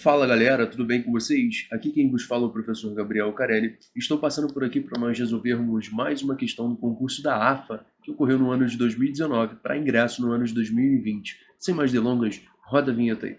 Fala galera, tudo bem com vocês? Aqui quem vos fala é o professor Gabriel Carelli. Estou passando por aqui para nós resolvermos mais uma questão do concurso da AFA, que ocorreu no ano de 2019, para ingresso no ano de 2020. Sem mais delongas, roda a vinheta aí.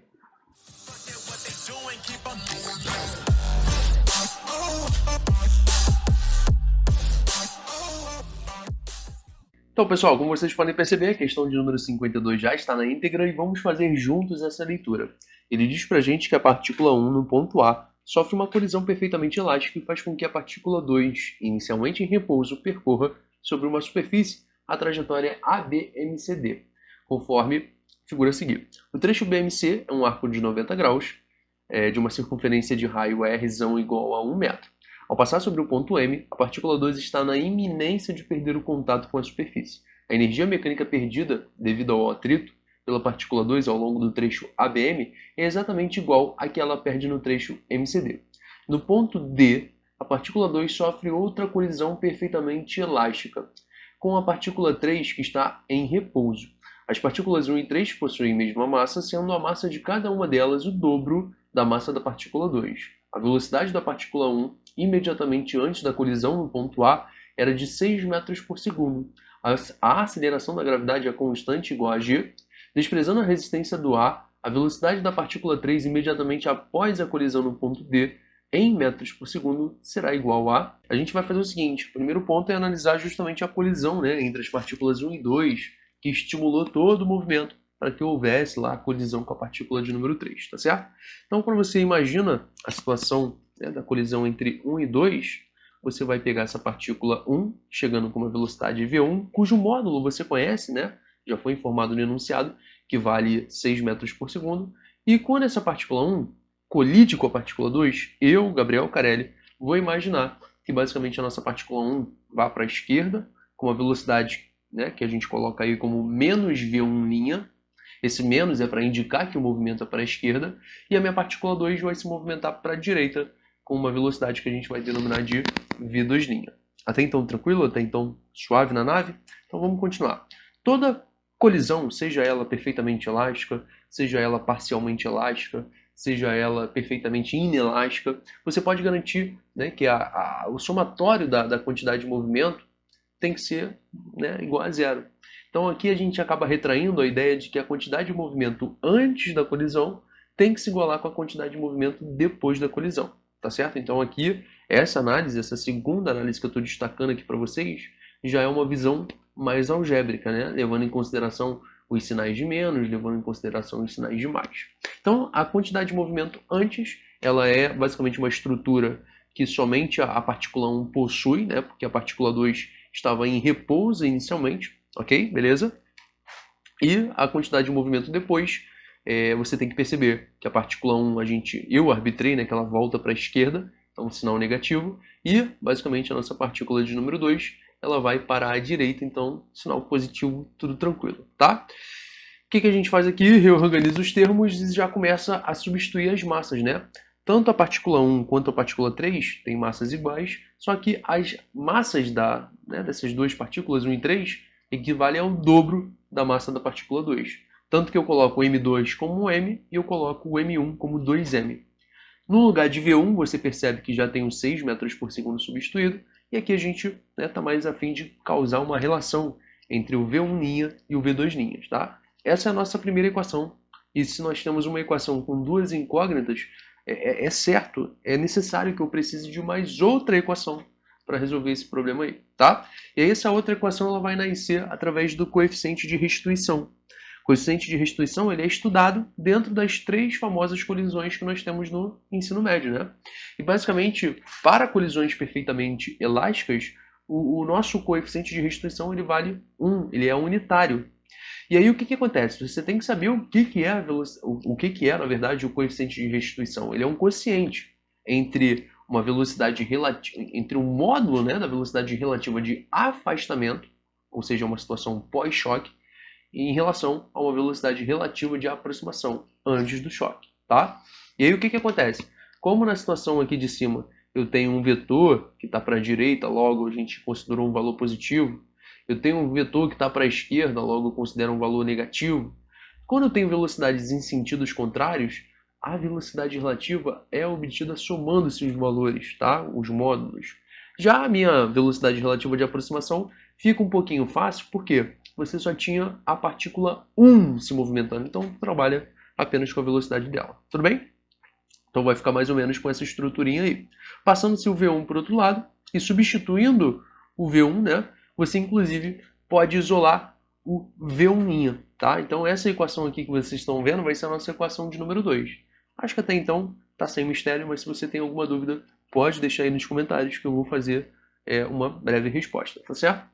Então pessoal, como vocês podem perceber, a questão de número 52 já está na íntegra e vamos fazer juntos essa leitura. Ele diz pra gente que a partícula 1 no ponto A sofre uma colisão perfeitamente elástica e faz com que a partícula 2, inicialmente em repouso, percorra sobre uma superfície a trajetória ABMCD, conforme a figura a seguir. O trecho BMC é um arco de 90 graus, de uma circunferência de raio R igual a 1 metro. Ao passar sobre o ponto M, a partícula 2 está na iminência de perder o contato com a superfície. A energia mecânica perdida, devido ao atrito, pela partícula 2 ao longo do trecho ABM é exatamente igual à que ela perde no trecho MCD. No ponto D, a partícula 2 sofre outra colisão perfeitamente elástica, com a partícula 3 que está em repouso. As partículas 1 e 3 possuem a mesma massa, sendo a massa de cada uma delas o dobro da massa da partícula 2. A velocidade da partícula 1, imediatamente antes da colisão no ponto A, era de 6 metros por segundo. A aceleração da gravidade é constante igual a g. Desprezando a resistência do A, a velocidade da partícula 3 imediatamente após a colisão no ponto D, em metros por segundo, será igual a... A gente vai fazer o seguinte, o primeiro ponto é analisar justamente a colisão entre as partículas 1 e 2, que estimulou todo o movimento para que houvesse lá a colisão com a partícula de número 3, tá certo? Então, quando você imagina a situação da colisão entre 1 e 2, você vai pegar essa partícula 1, chegando com uma velocidade v1, cujo módulo você conhece, já foi informado no enunciado, que vale 6 metros por segundo. E quando essa partícula 1 colide com a partícula 2, eu, Gabriel Carelli, vou imaginar que basicamente a nossa partícula 1 vá para a esquerda, com uma velocidade que a gente coloca aí como menos v1'. Esse menos é para indicar que o movimento é para a esquerda. E a minha partícula 2 vai se movimentar para a direita, com uma velocidade que a gente vai denominar de v2'. Até então tranquilo? Até então suave na nave? Então vamos continuar. Toda colisão, seja ela perfeitamente elástica, seja ela parcialmente elástica, seja ela perfeitamente inelástica, você pode garantir que o somatório da quantidade de movimento tem que ser igual a zero. Então aqui a gente acaba retraindo a ideia de que a quantidade de movimento antes da colisão tem que se igualar com a quantidade de movimento depois da colisão, tá certo? Então aqui, essa análise, essa segunda análise que eu estou destacando aqui para vocês, já é uma visão mais algébrica, levando em consideração os sinais de menos, levando em consideração os sinais de mais. Então, a quantidade de movimento antes, ela é basicamente uma estrutura que somente a partícula 1 possui, porque a partícula 2 estava em repouso inicialmente, ok? Beleza? E a quantidade de movimento depois, você tem que perceber que a partícula 1, eu arbitrei, que ela volta para a esquerda, então sinal negativo, e basicamente a nossa partícula de número 2, ela vai para a direita, então sinal positivo, tudo tranquilo, tá? O que a gente faz aqui? Reorganiza os termos e já começa a substituir as massas, Tanto a partícula 1 quanto a partícula 3 têm massas iguais, só que as massas dessas duas partículas, 1 e 3, equivalem ao dobro da massa da partícula 2. Tanto que eu coloco o M2 como M e eu coloco o M1 como 2M. No lugar de V1, você percebe que já tem os 6 metros por segundo substituído, e aqui a gente está mais a fim de causar uma relação entre o V1' e o V2', tá? Essa é a nossa primeira equação, e se nós temos uma equação com duas incógnitas, é certo, é necessário que eu precise de mais outra equação para resolver esse problema aí, tá? E aí essa outra equação ela vai nascer através do coeficiente de restituição. O coeficiente de restituição ele é estudado dentro das 3 famosas colisões que nós temos no ensino médio, E basicamente, para colisões perfeitamente elásticas, o nosso coeficiente de restituição ele vale 1, ele é unitário. E aí o que acontece? Você tem que saber o que é, na verdade, o coeficiente de restituição. Ele é um quociente entre uma velocidade relativa, entre o módulo da velocidade relativa de afastamento, ou seja, uma situação pós-choque, em relação a uma velocidade relativa de aproximação antes do choque, tá? E aí o que acontece? Como na situação aqui de cima eu tenho um vetor que está para a direita, logo a gente considerou um valor positivo, eu tenho um vetor que está para a esquerda, logo eu considero um valor negativo. Quando eu tenho velocidades em sentidos contrários, a velocidade relativa é obtida somando-se os valores, tá? Os módulos. Já a minha velocidade relativa de aproximação fica um pouquinho fácil, porque você só tinha a partícula 1 se movimentando, então trabalha apenas com a velocidade dela. Tudo bem? Então vai ficar mais ou menos com essa estruturinha aí. Passando-se o V1 para o outro lado e substituindo o V1, né, você inclusive pode isolar o V1', tá? Então essa equação aqui que vocês estão vendo vai ser a nossa equação de número 2. Acho que até então está sem mistério, mas se você tem alguma dúvida, pode deixar aí nos comentários que eu vou fazer uma breve resposta, tá certo?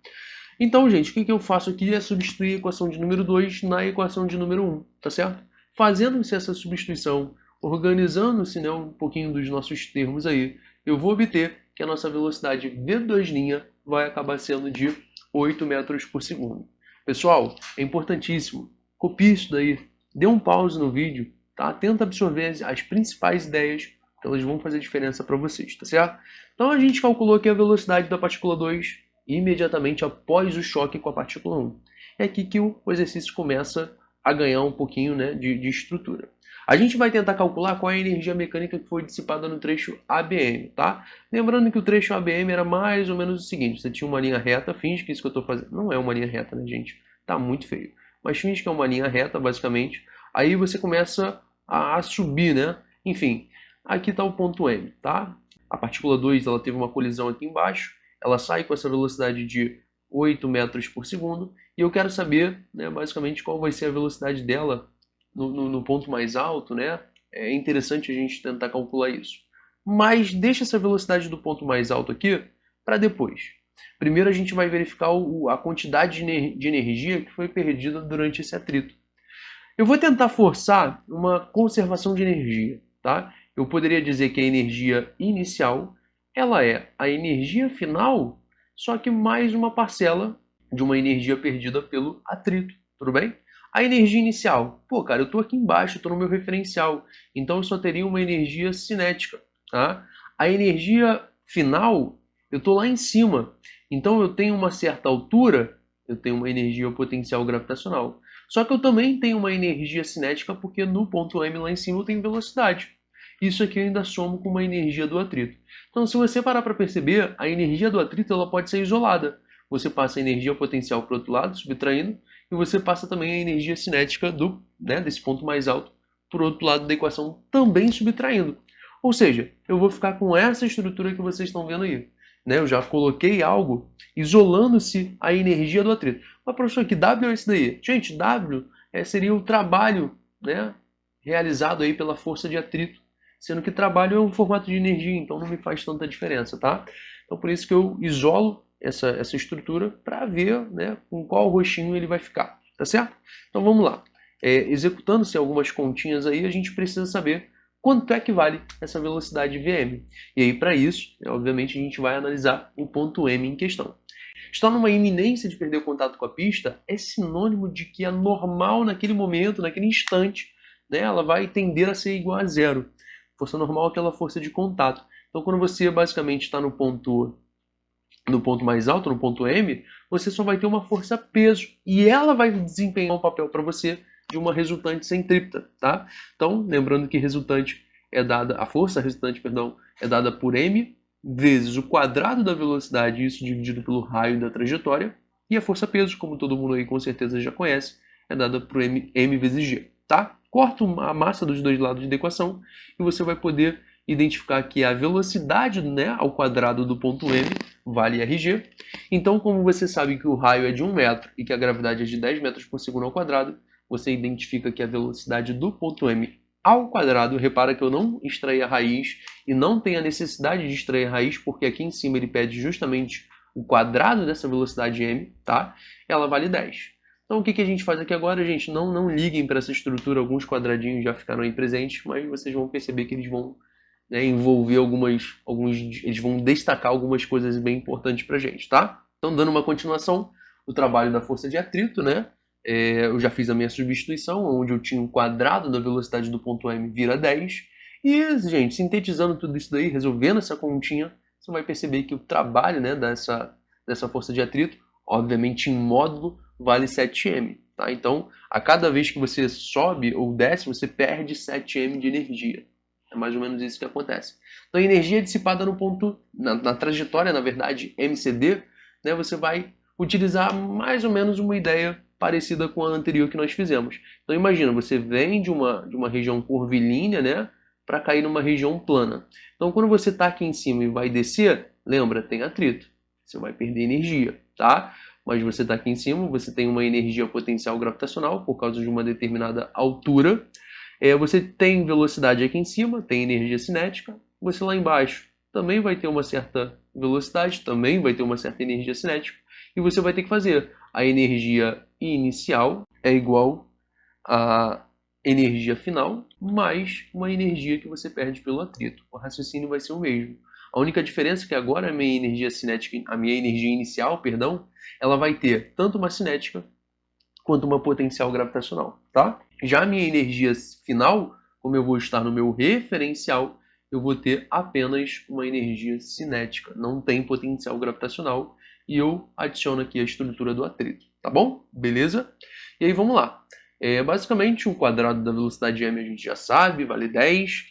Então, gente, o que eu faço aqui é substituir a equação de número 2 na equação de número 1, tá certo? Fazendo-se essa substituição, organizando-se, né, um pouquinho dos nossos termos aí, eu vou obter que a nossa velocidade V2' vai acabar sendo de 8 metros por segundo. Pessoal, é importantíssimo, copie isso daí, dê um pause no vídeo, tá? Tenta absorver as principais ideias, que elas vão fazer diferença para vocês, tá certo? Então a gente calculou aqui a velocidade da partícula 2 imediatamente após o choque com a partícula 1. É aqui que o exercício começa a ganhar um pouquinho, né, de estrutura. A gente vai tentar calcular qual é a energia mecânica que foi dissipada no trecho ABM, tá? Lembrando que o trecho ABM era mais ou menos o seguinte, você tinha uma linha reta, finge que isso que eu estou fazendo não é uma linha reta, né, gente? Tá muito feio. Mas finge que é uma linha reta, basicamente. Aí você começa a subir, né? Enfim, aqui está o ponto M, tá? A partícula 2 ela teve uma colisão aqui embaixo, ela sai com essa velocidade de 8 metros por segundo, e eu quero saber, né, basicamente, qual vai ser a velocidade dela no ponto mais alto, né? É interessante a gente tentar calcular isso. Mas deixa essa velocidade do ponto mais alto aqui para depois. Primeiro a gente vai verificar a quantidade de energia que foi perdida durante esse atrito. Eu vou tentar forçar uma conservação de energia, tá? Eu poderia dizer que a energia inicial ela é a energia final, só que mais uma parcela de uma energia perdida pelo atrito, tudo bem? A energia inicial, pô, cara, eu estou aqui embaixo, estou no meu referencial, então eu só teria uma energia cinética, tá? A energia final, eu estou lá em cima, então eu tenho uma certa altura, eu tenho uma energia potencial gravitacional. Só que eu também tenho uma energia cinética porque no ponto M lá em cima eu tenho velocidade. Isso aqui eu ainda somo com uma energia do atrito. Então, se você parar para perceber, a energia do atrito ela pode ser isolada. Você passa a energia potencial para o outro lado, subtraindo, e você passa também a energia cinética desse ponto mais alto para o outro lado da equação, também subtraindo. Ou seja, eu vou ficar com essa estrutura que vocês estão vendo aí. Né? Eu já coloquei algo isolando-se a energia do atrito. Mas, professor, que W é esse daí? Gente, W seria o trabalho, né, realizado aí pela força de atrito, sendo que trabalho é um formato de energia, então não me faz tanta diferença, tá? Então por isso que eu isolo essa estrutura para ver, né, com qual roxinho ele vai ficar, tá certo? Então vamos lá. Executando-se algumas continhas aí, a gente precisa saber quanto é que vale essa velocidade Vm. E aí para isso, obviamente, a gente vai analisar o ponto M em questão. Estar numa iminência de perder o contato com a pista é sinônimo de que é normal naquele momento, naquele instante, né, ela vai tender a ser igual a zero. Força normal é aquela força de contato. Então, quando você basicamente está no ponto mais alto, no ponto M, você só vai ter uma força peso e ela vai desempenhar um papel para você de uma resultante centrípeta, tá? Então, lembrando que resultante a força resultante, perdão, é dada por m vezes o quadrado da velocidade, isso dividido pelo raio da trajetória, e a força peso, como todo mundo aí com certeza já conhece, é dada por m vezes g, tá? Corta a massa dos dois lados da equação e você vai poder identificar que a velocidade, né, ao quadrado do ponto M vale RG. Então, como você sabe que o raio é de 1 metro e que a gravidade é de 10 metros por segundo ao quadrado, você identifica que a velocidade do ponto M ao quadrado, repara que eu não extraí a raiz e não tem a necessidade de extrair a raiz, porque aqui em cima ele pede justamente o quadrado dessa velocidade M, tá? Ela vale 10. Então o que a gente faz aqui agora, gente? Não liguem para essa estrutura, alguns quadradinhos já ficaram aí presentes, mas vocês vão perceber que eles vão, né, envolver eles vão destacar algumas coisas bem importantes para a gente, tá? Então, dando uma continuação, o trabalho da força de atrito, né? Eu já fiz a minha substituição, onde eu tinha um quadrado da velocidade do ponto M vira 10. E, gente, sintetizando tudo isso daí, resolvendo essa continha, você vai perceber que o trabalho, né, dessa força de atrito, obviamente em módulo, vale 7m. Tá? Então, a cada vez que você sobe ou desce, você perde 7m de energia. É mais ou menos isso que acontece. Então, a energia dissipada no ponto, na trajetória, na verdade, MCD, né, você vai utilizar mais ou menos uma ideia parecida com a anterior que nós fizemos. Então, imagina, você vem de uma região curvilínea, né, para cair numa região plana. Então, quando você está aqui em cima e vai descer, lembra, tem atrito. Você vai perder energia, tá? Mas você está aqui em cima, você tem uma energia potencial gravitacional por causa de uma determinada altura. Você tem velocidade aqui em cima, tem energia cinética. Você lá embaixo também vai ter uma certa velocidade, também vai ter uma certa energia cinética. E você vai ter que fazer a energia inicial é igual a energia final mais uma energia que você perde pelo atrito. O raciocínio vai ser o mesmo. A única diferença é que agora a minha energia cinética, a minha energia inicial, perdão, ela vai ter tanto uma cinética quanto uma potencial gravitacional, tá? Já a minha energia final, como eu vou estar no meu referencial, eu vou ter apenas uma energia cinética, não tem potencial gravitacional, e eu adiciono aqui a estrutura do atrito, tá bom? Beleza? E aí vamos lá. Basicamente, o quadrado da velocidade m a gente já sabe, vale 10.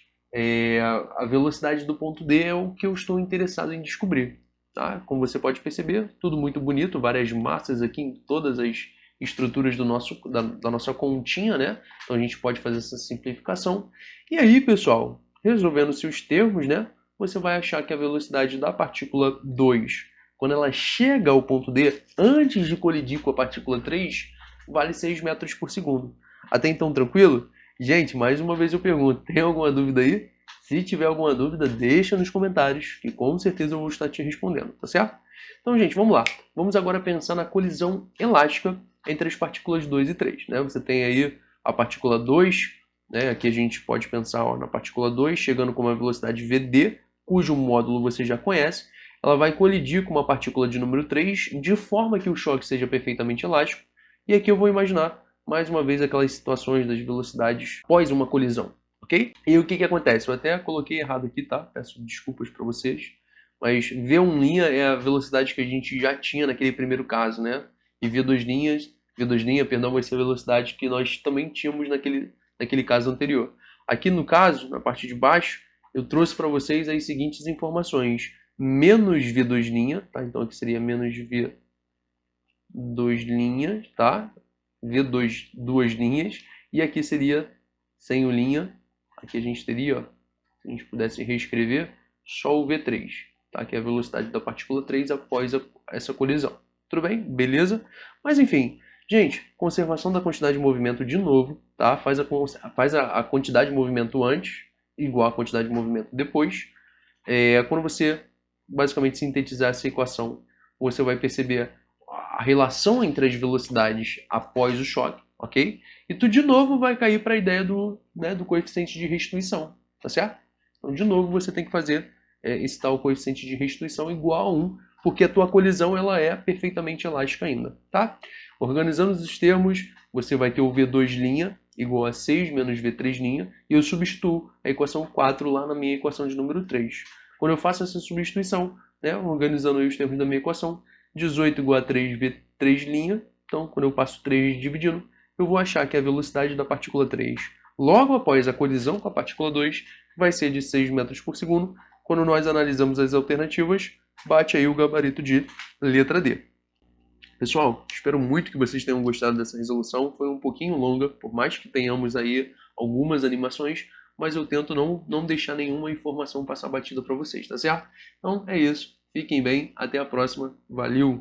A velocidade do ponto D é o que eu estou interessado em descobrir. Tá? Como você pode perceber, tudo muito bonito, várias massas aqui em todas as estruturas da nossa continha, né? Então a gente pode fazer essa simplificação. E aí, pessoal, resolvendo-se os termos, né? Você vai achar que a velocidade da partícula 2, quando ela chega ao ponto D, antes de colidir com a partícula 3, vale 6 metros por segundo. Até então, tranquilo? Gente, mais uma vez eu pergunto, tem alguma dúvida aí? Se tiver alguma dúvida, deixa nos comentários, que com certeza eu vou estar te respondendo, tá certo? Então, gente, vamos lá. Vamos agora pensar na colisão elástica entre as partículas 2 e 3. Né? Você tem aí a partícula 2, né? Aqui a gente pode pensar na partícula 2, chegando com uma velocidade vd, cujo módulo você já conhece. Ela vai colidir com uma partícula de número 3, de forma que o choque seja perfeitamente elástico. E aqui eu vou imaginar, mais uma vez, aquelas situações das velocidades pós uma colisão. Ok? E o que acontece? Eu até coloquei errado aqui, tá? Peço desculpas para vocês. Mas V1' é a velocidade que a gente já tinha naquele primeiro caso, né? E V2', perdão, vai ser a velocidade que nós também tínhamos naquele caso anterior. Aqui no caso, na parte de baixo, eu trouxe para vocês as seguintes informações. Menos V2', tá? Então aqui seria menos V2', tá? V2, duas linhas. E aqui seria sem o linha. Aqui a gente teria, ó, se a gente pudesse reescrever, só o V3, tá? Que é a velocidade da partícula 3 após essa colisão. Tudo bem? Beleza? Mas enfim, gente, conservação da quantidade de movimento de novo, tá? Faz a quantidade de movimento antes igual a quantidade de movimento depois. Quando você basicamente sintetizar essa equação, você vai perceber a relação entre as velocidades após o choque, ok? E tu de novo vai cair para a ideia do coeficiente de restituição, tá certo? Então, de novo, você tem que fazer esse tal coeficiente de restituição igual a 1, porque a tua colisão ela é perfeitamente elástica ainda, tá? Organizando os termos, você vai ter o V2' igual a 6 menos V3', e eu substituo a equação 4 lá na minha equação de número 3. Quando eu faço essa substituição, né, organizando aí os termos da minha equação, 18 igual a 3V3', então quando eu passo 3 dividindo, eu vou achar que a velocidade da partícula 3, logo após a colisão com a partícula 2, vai ser de 6 metros por segundo. Quando nós analisamos as alternativas, bate aí o gabarito de letra D. Pessoal, espero muito que vocês tenham gostado dessa resolução. Foi um pouquinho longa, por mais que tenhamos aí algumas animações, mas eu tento não deixar nenhuma informação passar batida para vocês, tá certo? Então é isso. Fiquem bem, até a próxima. Valeu!